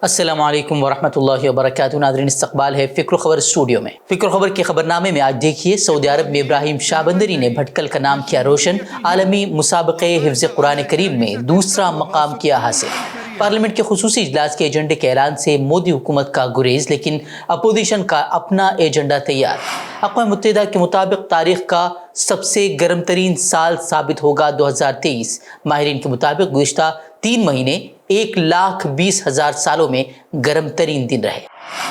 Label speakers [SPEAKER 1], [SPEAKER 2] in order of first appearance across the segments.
[SPEAKER 1] السلام علیکم ورحمۃ اللہ وبرکاتہ. ناظرین، استقبال ہے فکر و خبر اسٹوڈیو میں. فکر و خبر کے خبرنامے میں آج دیکھیے، سعودی عرب میں ابراہیم شاہ بندری نے بھٹکل کا نام کیا روشن، عالمی مسابقے حفظ قرآن کریم میں دوسرا مقام کیا حاصل. پارلیمنٹ کے خصوصی اجلاس کے ایجنڈے کے اعلان سے مودی حکومت کا گریز، لیکن اپوزیشن کا اپنا ایجنڈا تیار. اقوام متحدہ کے مطابق تاریخ کا سب سے گرم ترین سال ثابت ہوگا 2023. ماہرین کے مطابق گزشتہ 3 مہینے 1,20,000 سالوں میں گرم ترین دن رہے.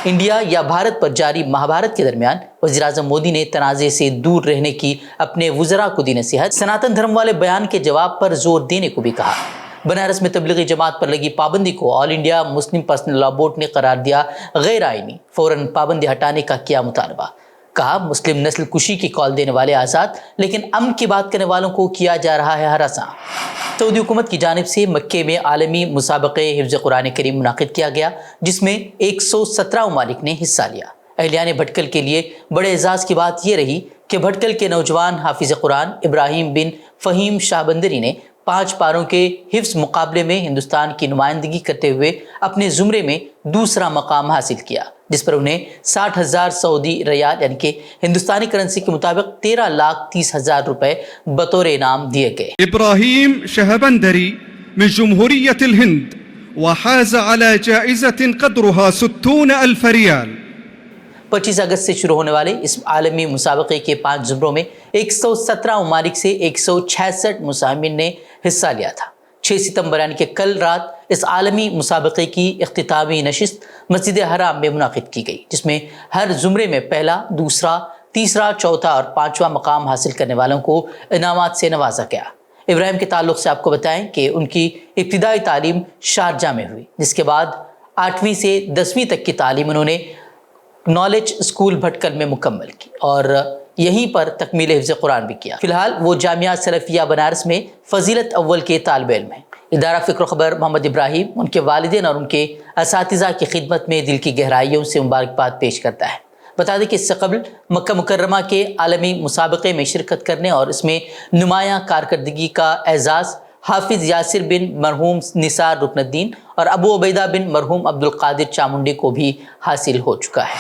[SPEAKER 1] انڈیا یا بھارت پر جاری مہابھارت کے درمیان وزیر اعظم مودی نے تنازع سے دور رہنے کی اپنے وزراء کو دی نصیحت. سناتن دھرم والے بیان کے جواب پر زور دینے کو بھی کہا. بنارس میں تبلیغی جماعت پر لگی پابندی کو All India Muslim Personal Law Board نے قرار دیا غیر آئینی. فوراً پابندی ہٹانے کا کیا مطالبہ. کہا، مسلم نسل کشی کی کال دینے والے آزاد، لیکن امن کی بات کرنے والوں کو کیا جا رہا ہے ہراساں. سعودی حکومت کی جانب سے مکے میں عالمی مسابقے حفظ قرآن کریم منعقد کیا گیا، جس میں 117 ممالک نے حصہ لیا. اہلیان بھٹکل کے لیے بڑے اعزاز کی بات یہ رہی کہ بھٹکل کے نوجوان حافظ قرآن ابراہیم بن فہیم شاہ بندری نے 5 پاروں کے حفظ مقابلے میں ہندوستان کی نمائندگی کرتے ہوئے اپنے زمرے میں دوسرا مقام حاصل کیا، جس پر انہیں 60,000 سعودی ریال یعنی کہ ہندوستانی کرنسی کے مطابق 13,30,000 روپے بطور انعام دیے گئے.
[SPEAKER 2] ابراہیم شاہ بندری من جمہوریت الہند وحاز على جائزة قدرها 60,000 ریال.
[SPEAKER 1] 25 اگست سے شروع ہونے والے اس عالمی مسابقے کے 5 زمروں میں 117 ممالک سے 166 مسابقین نے حصہ لیا تھا. 6 ستمبر یعنی کہ کل رات اس عالمی مسابقے کی اختتامی نشست مسجد حرام میں منعقد کی گئی، جس میں ہر زمرے میں پہلا، دوسرا، تیسرا، چوتھا اور 5واں مقام حاصل کرنے والوں کو انعامات سے نوازا گیا. ابراہیم کے تعلق سے آپ کو بتائیں کہ ان کی ابتدائی تعلیم شارجہ میں ہوئی، جس کے بعد 8ویں سے 10ویں تک کی تعلیم انہوں نے نالج اسکول بھٹکل میں مکمل کی اور یہیں پر تکمیل حفظ قرآن بھی کیا. فی الحال وہ جامعہ سلفیہ بنارس میں فضیلت اول کے طالب علم ہیں. ادارہ فکر و خبر محمد ابراہیم ان کے والدین اور ان کے اساتذہ کی خدمت میں دل کی گہرائیوں سے مبارکباد پیش کرتا ہے. بتا دیں کہ اس سے قبل مکہ مکرمہ کے عالمی مسابقے میں شرکت کرنے اور اس میں نمایاں کارکردگی کا اعزاز حافظ یاسر بن مرحوم نثار رکن الدین اور ابو عبیدہ بن مرحوم عبد القادر چامنڈی کو بھی حاصل ہو چکا ہے.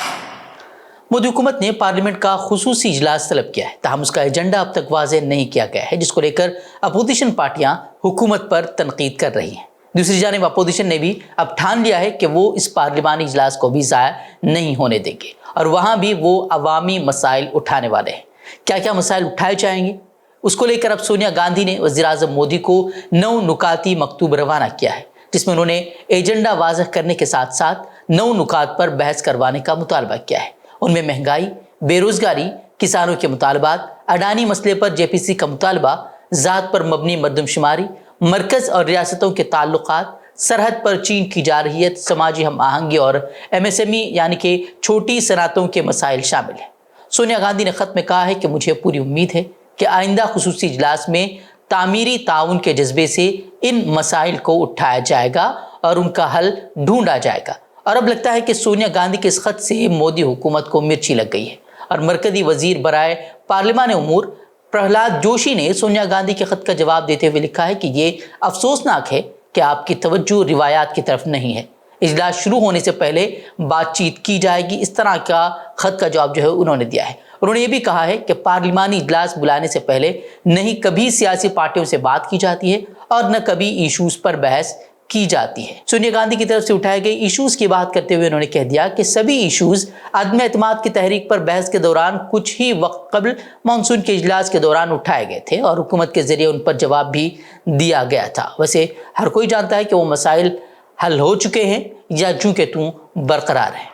[SPEAKER 1] مودی حکومت نے پارلیمنٹ کا خصوصی اجلاس طلب کیا ہے، تاہم اس کا ایجنڈا اب تک واضح نہیں کیا گیا ہے، جس کو لے کر اپوزیشن پارٹیاں حکومت پر تنقید کر رہی ہیں. دوسری جانب اپوزیشن نے بھی اب ٹھان لیا ہے کہ وہ اس پارلیمانی اجلاس کو بھی ضائع نہیں ہونے دیں گے اور وہاں بھی وہ عوامی مسائل اٹھانے والے ہیں. کیا کیا مسائل اٹھائے جائیں گے، اس کو لے کر اب سونیا گاندھی نے وزیر اعظم مودی کو 9 نکاتی مکتوب روانہ کیا ہے، جس میں انہوں نے ایجنڈا واضح کرنے کے ساتھ ساتھ 9 نکات پر بحث کروانے کا مطالبہ کیا ہے. ان میں مہنگائی، بے روزگاری، کسانوں کے مطالبات، اڈانی مسئلے پر JPC کا مطالبہ، ذات پر مبنی مردم شماری، مرکز اور ریاستوں کے تعلقات، سرحد پر چین کی جارحیت، سماجی ہم آہنگی اور MSME یعنی کہ چھوٹی صنعتوں کے مسائل شامل ہیں. سونیا گاندھی نے خط میں کہا ہے کہ مجھے پوری امید ہے کہ آئندہ خصوصی اجلاس میں تعمیری تعاون کے جذبے سے ان مسائل کو اٹھایا جائے گا اور ان کا حل ڈھونڈا جائے گا. اور اب لگتا ہے کہ سونیا گاندھی کے اس خط سے مودی حکومت کو مرچی لگ گئی ہے اور مرکزی وزیر برائے پارلیمان امور پرہلاد جوشی نے سونیا گاندھی کے خط کا جواب دیتے ہوئے لکھا ہے کہ یہ افسوسناک ہے کہ آپ کی توجہ روایات کی طرف نہیں ہے. اجلاس شروع ہونے سے پہلے بات چیت کی جائے گی، اس طرح کا خط کا جواب جو ہے انہوں نے دیا ہے. انہوں نے یہ بھی کہا ہے کہ پارلیمانی اجلاس بلانے سے پہلے نہیں کبھی سیاسی پارٹیوں سے بات کی جاتی ہے اور نہ کبھی ایشوز پر بحث کی جاتی ہے. سونیا گاندھی کی طرف سے اٹھائے گئے ایشوز کی بات کرتے ہوئے انہوں نے کہہ دیا کہ سبھی ایشوز عدم اعتماد کی تحریک پر بحث کے دوران کچھ ہی وقت قبل مانسون کے اجلاس کے دوران اٹھائے گئے تھے اور حکومت کے ذریعے ان پر جواب بھی دیا گیا تھا. ویسے ہر کوئی جانتا ہے کہ وہ مسائل حل ہو چکے ہیں یا چونکہ برقرار ہیں.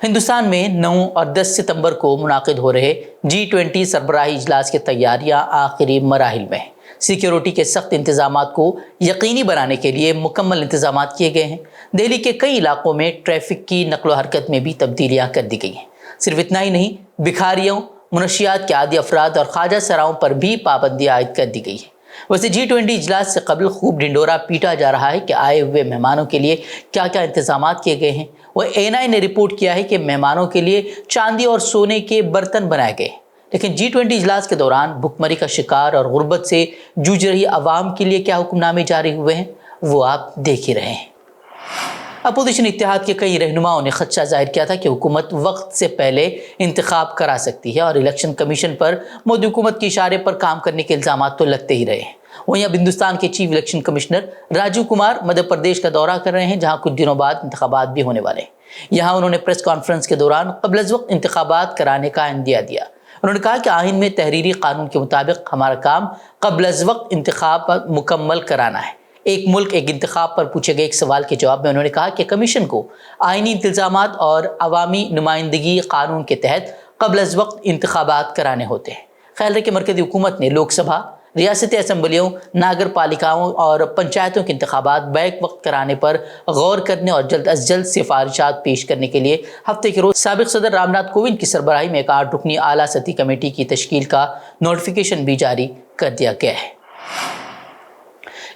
[SPEAKER 1] ہندوستان میں 9 اور 10 ستمبر کو منعقد ہو رہے G20 سربراہی اجلاس کی تیاریاں آخری مراحل میں ہیں. سیکیورٹی کے سخت انتظامات کو یقینی بنانے کے لیے مکمل انتظامات کیے گئے ہیں. دہلی کے کئی علاقوں میں ٹریفک کی نقل و حرکت میں بھی تبدیلیاں کر دی گئی ہیں. صرف اتنا ہی نہیں، بھکاریوں، منشیات کے عادی افراد اور خواجہ سراؤں پر بھی پابندی عائد کر دی گئی ہے. ویسے G20 اجلاس سے قبل خوب ڈنڈورا پیٹا جا رہا ہے کہ آئے ہوئے مہمانوں کے لیے کیا کیا انتظامات کیے گئے ہیں. وہ ANI نے رپورٹ کیا ہے کہ مہمانوں کے لیے چاندی اور سونے کے برتن بنائے گئے، لیکن G20 اجلاس کے دوران بھوک مری کا شکار اور غربت سے جوجھ رہی عوام کے لیے کیا حکم نامے جاری ہوئے ہیں وہ آپ دیکھ ہی رہے ہیں. اپوزیشن اتحاد کے کئی رہنماؤں نے خدشہ ظاہر کیا تھا کہ حکومت وقت سے پہلے انتخاب کرا سکتی ہے اور الیکشن کمیشن پر مودی حکومت کے اشارے پر کام کرنے کے الزامات تو لگتے ہی رہے ہیں۔ وہیں اب ہندوستان کے chief election commissioner Rajiv Kumar Madhya Pradesh کا دورہ کر رہے ہیں، جہاں کچھ دنوں بعد انتخابات بھی ہونے والے ہیں۔ یہاں انہوں نے پریس کانفرنس کے دوران قبل از وقت انتخابات کرانے کا عندیہ دیا۔ انہوں نے کہا کہ آئین میں تحریری قانون کے مطابق ہمارا کام قبل از وقت انتخاب مکمل کرانا ہے۔ ایک ملک ایک انتخاب پر پوچھے گئے ایک سوال کے جواب میں انہوں نے کہا کہ کمیشن کو آئینی التزامات اور عوامی نمائندگی قانون کے تحت قبل از وقت انتخابات کرانے ہوتے ہیں۔ خیال رہے کہ مرکزی حکومت نے لوک سبھا، ریاستی اسمبلیوں، ناگر پالیکاؤں اور پنچایتوں کے انتخابات بیک وقت کرانے پر غور کرنے اور جلد از جلد سفارشات پیش کرنے کے لیے ہفتے کے روز سابق صدر رام ناتھ کووند کی سربراہی میں ایک 8 رکنی اعلیٰ سطحی کمیٹی کی تشکیل کا نوٹیفیکیشن بھی جاری کر دیا گیا ہے۔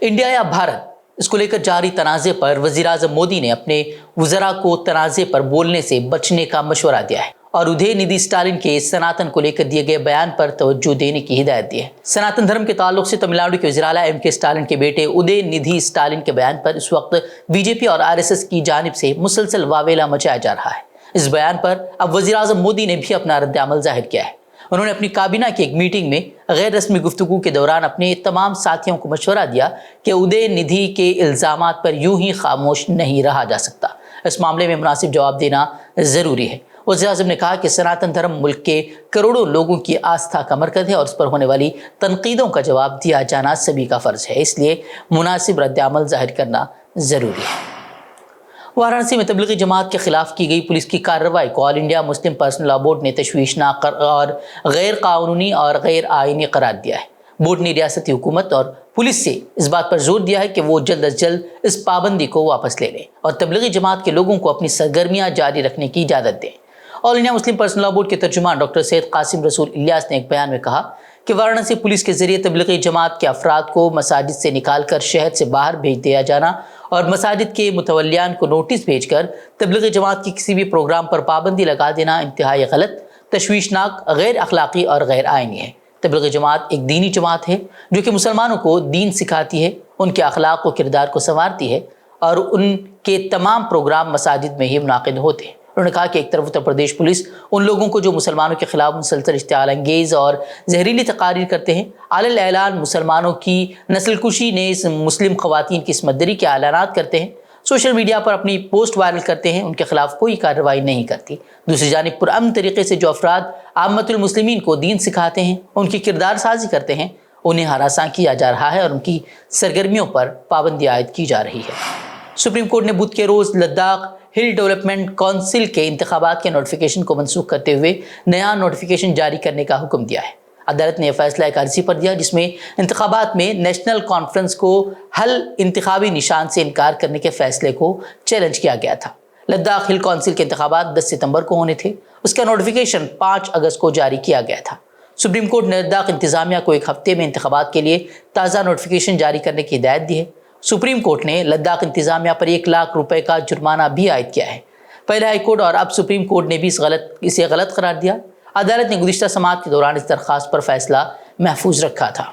[SPEAKER 1] انڈیا یا بھارت، اس کو لے کر جاری تنازع پر وزیر اعظم مودی نے اپنے وزراء کو تنازع پر بولنے سے بچنے کا مشورہ دیا ہے اور ادے ندھی اسٹالن کے سناتن کو لے کر دیے گئے بیان پر توجہ دینے کی ہدایت دی ہے۔ سناتن دھرم کے تعلق سے تمل ناڈو کے وزیر اعلیٰ ایم کے اسٹالن کے بیٹے ادے ندھی اسٹالن کے بیان پر اس وقت بی جے پی اور RSS کی جانب سے مسلسل واویلا مچایا جا رہا ہے۔ اس بیان پر اب وزیر اعظم مودی نے بھی اپنا رد عمل ظاہر کیا ہے۔ انہوں نے اپنی کابینہ کی ایک میٹنگ میں غیر رسمی گفتگو کے دوران اپنے تمام ساتھیوں کو مشورہ دیا کہ ادے ندھی کے الزامات پر یوں ہی خاموش نہیں رہا جا سکتا، اس معاملے میں مناسب جواب دینا ضروری ہے۔ وزیر اعظم نے کہا کہ سناتن دھرم ملک کے کروڑوں لوگوں کی آستھا کا مرکز ہے اور اس پر ہونے والی تنقیدوں کا جواب دیا جانا سبھی کا فرض ہے، اس لیے مناسب رد عمل ظاہر کرنا ضروری ہے۔ وارانسی میں تبلیغی جماعت کے خلاف کی گئی پولیس کی کارروائی کو All India Muslim Personal Law Board نے تشویشناک اور غیر قانونی اور غیر آئینی قرار دیا ہے۔ بورڈ نے ریاستی حکومت اور پولیس سے اس بات پر زور دیا ہے کہ وہ جلد از جلد اس پابندی کو واپس لے لیں اور تبلیغی جماعت کے لوگوں کو اپنی سرگرمیاں جاری رکھنے کی اجازت دیں۔ All India Muslim Personal Law Board کے ترجمان ڈاکٹر سید قاسم رسول الیاس نے ایک بیان میں کہا کہ وارانسی پولیس کے ذریعے تبلیغی جماعت کے افراد کو مساجد سے نکال کر شہر سے باہر بھیج دیا جانا اور مساجد کے متولیان کو نوٹس بھیج کر تبلیغی جماعت کی کسی بھی پروگرام پر پابندی لگا دینا انتہائی غلط، تشویشناک، غیر اخلاقی اور غیر آئینی ہے۔ تبلیغی جماعت ایک دینی جماعت ہے جو کہ مسلمانوں کو دین سکھاتی ہے، ان کے اخلاق و کردار کو سنوارتی ہے اور ان کے تمام پروگرام مساجد میں ہی منعقد ہوتے ہیں۔ انہوں نے کہا کہ ایک طرف اتر پردیش پولیس ان لوگوں کو جو مسلمانوں کے خلاف مسلسل اشتعال انگیز اور زہریلی تقاریر کرتے ہیں، علی اعلان مسلمانوں کی نسل کشی نیز مسلم خواتین کی عصمت دری کے اعلانات کرتے ہیں، سوشل میڈیا پر اپنی پوسٹ وائرل کرتے ہیں، ان کے خلاف کوئی کارروائی نہیں کرتی۔ دوسری جانب پرامن طریقے سے جو افراد عامت المسلمین کو دین سکھاتے ہیں، ان کی کردار سازی کرتے ہیں، انہیں ہراساں کیا جا رہا ہے اور ان کی سرگرمیوں پر پابندی عائد کی جا رہی ہے۔ سپریم کورٹ نے بدھ کے روز لداخ ہل ڈیولپمنٹ کونسل کے انتخابات کے نوٹیفیکیشن کو منسوخ کرتے ہوئے نیا نوٹیفیکیشن جاری کرنے کا حکم دیا ہے۔ عدالت نے یہ فیصلہ ایک عرضی پر دیا جس میں انتخابات میں نیشنل کانفرنس کو حل انتخابی نشان سے انکار کرنے کے فیصلے کو چیلنج کیا گیا تھا۔ لداخ ہل کونسل کے انتخابات 10 ستمبر کو ہونے تھے، اس کا نوٹیفیکیشن 5 اگست کو جاری کیا گیا تھا۔ سپریم کورٹ نے لداخ انتظامیہ کو ایک ہفتے میں انتخابات کے لیے تازہ نوٹیفیکیشن جاری کرنے کی ہدایت دی ہے۔ سپریم کورٹ نے لداخ انتظامیہ پر 1 لاکھ روپے کا جرمانہ بھی عائد کیا ہے۔ پہلے ہائی کورٹ اور اب سپریم کورٹ نے بھی اسے غلط قرار دیا۔ عدالت نے گزشتہ سماعت کے دوران اس درخواست پر فیصلہ محفوظ رکھا تھا۔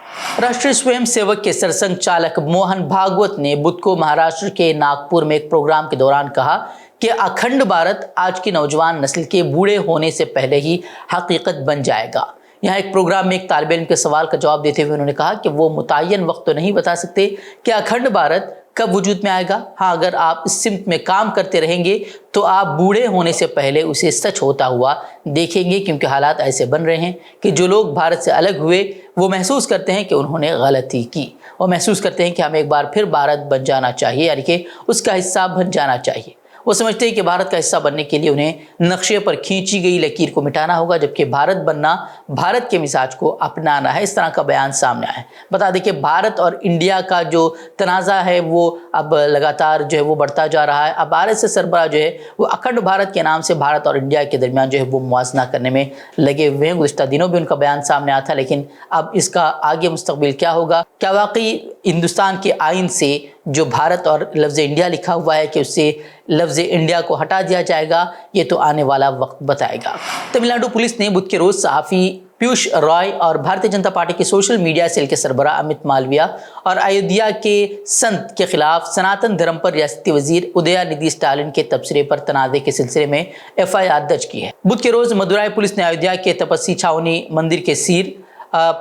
[SPEAKER 1] راشٹریہ سویم سیوک کے سرسنگھ چالک موہن بھاگوت نے بدھ کو مہاراشٹر کے ناگپور میں ایک پروگرام کے دوران کہا کہ اکھنڈ بھارت آج کی نوجوان نسل کے بوڑھے ہونے سے پہلے ہی حقیقت بن جائے گا۔ یہاں ایک پروگرام میں ایک طالب علم کے سوال کا جواب دیتے ہوئے انہوں نے کہا کہ وہ متعین وقت تو نہیں بتا سکتے کہ اکھنڈ بھارت کب وجود میں آئے گا، ہاں اگر آپ اس سمت میں کام کرتے رہیں گے تو آپ بوڑھے ہونے سے پہلے اسے سچ ہوتا ہوا دیکھیں گے، کیونکہ حالات ایسے بن رہے ہیں کہ جو لوگ بھارت سے الگ ہوئے وہ محسوس کرتے ہیں کہ انہوں نے غلطی کی، وہ محسوس کرتے ہیں کہ ہمیں ایک بار پھر بھارت بن جانا چاہیے، یعنی کہ اس کا حصہ بن جانا چاہیے۔ وہ سمجھتے ہیں کہ بھارت کا حصہ بننے کے لیے انہیں نقشے پر کھینچی گئی لکیر کو مٹانا ہوگا، جبکہ بھارت بننا بھارت کے مزاج کو اپنانا ہے۔ اس طرح کا بیان سامنے آیا ہے۔ بتا دیں کہ بھارت اور انڈیا کا جو تنازع ہے وہ اب لگاتار جو ہے وہ بڑھتا جا رہا ہے۔ اب RSS سربراہ جو ہے وہ اکھنڈ بھارت کے نام سے بھارت اور انڈیا کے درمیان جو ہے وہ موازنہ کرنے میں لگے ہوئے ہیں۔ گزشتہ دنوں بھی ان کا بیان سامنے آیا تھا، لیکن اب اس کا آگے مستقبل کیا ہوگا؟ کیا واقعی ہندوستان کے آئین سے جو بھارت اور لفظ انڈیا لکھا ہوا ہے کہ اس سے لفظ انڈیا کو ہٹا دیا جائے گا؟ یہ تو آنے والا وقت بتائے گا۔ تمل ناڈو پولیس نے بدھ کے روز صحافی پیوش رائے اور بھارتیہ جنتا پارٹی کے سوشل میڈیا سیل کے سربراہ امت مالویا اور ایودھیا کے سنت کے خلاف سناتن دھرم پر ریاستی وزیر ادیا ندھی اسٹالن کے تبصرے پر تنازع کے سلسلے میں FIR درج کی ہے۔ بدھ کے روز مدورائی پولیس نے ایودھیا کے تپسی چھاونی مندر کے سیر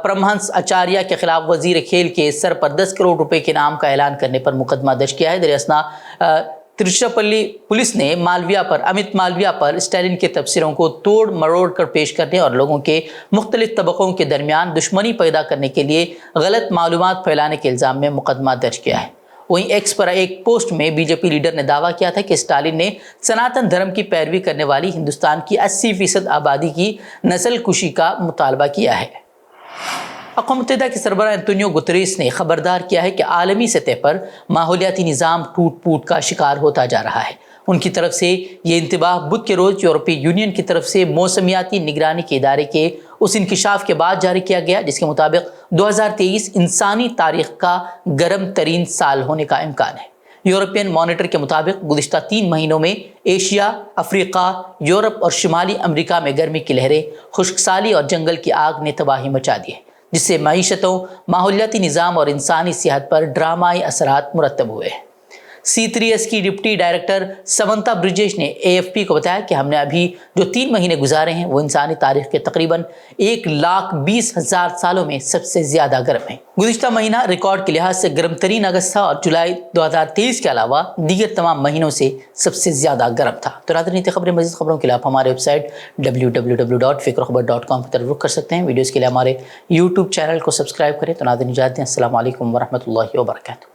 [SPEAKER 1] پرمہنس آچاریہ کے خلاف وزیر کھیل کے سر پر 10 کروڑ روپے کے انعام کا اعلان کرنے پر مقدمہ درج کیا ہے۔ دراصل تروچیراپلی پولیس نے امت مالویا پر اسٹالن کے تبصروں کو توڑ مروڑ کر پیش کرنے اور لوگوں کے مختلف طبقوں کے درمیان دشمنی پیدا کرنے کے لیے غلط معلومات پھیلانے کے الزام میں مقدمہ درج کیا ہے۔ وہیں ایکس پر ایک پوسٹ میں BJP لیڈر نے دعویٰ کیا تھا کہ اسٹالن نے سناتن دھرم کی پیروی کرنے والی ہندوستان کی 80% آبادی کی نسل کشی کا مطالبہ کیا ہے۔ اقوام متحدہ کے سربراہ انتونیو گتریس نے خبردار کیا ہے کہ عالمی سطح پر ماحولیاتی نظام ٹوٹ پوٹ کا شکار ہوتا جا رہا ہے۔ ان کی طرف سے یہ انتباہ بدھ کے روز یورپی یونین کی طرف سے موسمیاتی نگرانی کے ادارے کے اس انکشاف کے بعد جاری کیا گیا جس کے مطابق 2023 انسانی تاریخ کا گرم ترین سال ہونے کا امکان ہے۔ یورپین مانیٹر کے مطابق گزشتہ 3 مہینوں میں ایشیا، افریقہ، یورپ اور شمالی امریکہ میں گرمی کی لہریں، خشک سالی اور جنگل کی آگ نے تباہی مچا دی ہے، جس سے معیشتوں، ماحولیاتی نظام اور انسانی صحت پر ڈرامائی اثرات مرتب ہوئے ہیں۔ C3S کی ڈپٹی ڈائریکٹر سمنتا برجیش نے AFP کو بتایا کہ ہم نے ابھی جو 3 مہینے گزارے ہیں وہ انسانی تاریخ کے تقریباً 1,20,000 سالوں میں سب سے زیادہ گرم ہیں۔ گزشتہ مہینہ ریکارڈ کے لحاظ سے گرم ترین اگست تھا اور جولائی 2023 کے علاوہ دیگر تمام مہینوں سے سب سے زیادہ گرم تھا۔ تو ناظرین، خبریں مزید خبروں کے لیے آپ ہمارے ویب سائٹ www.fikrokhabar.com پر رخ کر سکتے ہیں۔ ویڈیوز کے لیے ہمارے YouTube چینل کو سبسکرائب کریں۔ تو ناظرین اجازت دیں، السلام علیکم ورحمۃ اللہ وبرکاتہ۔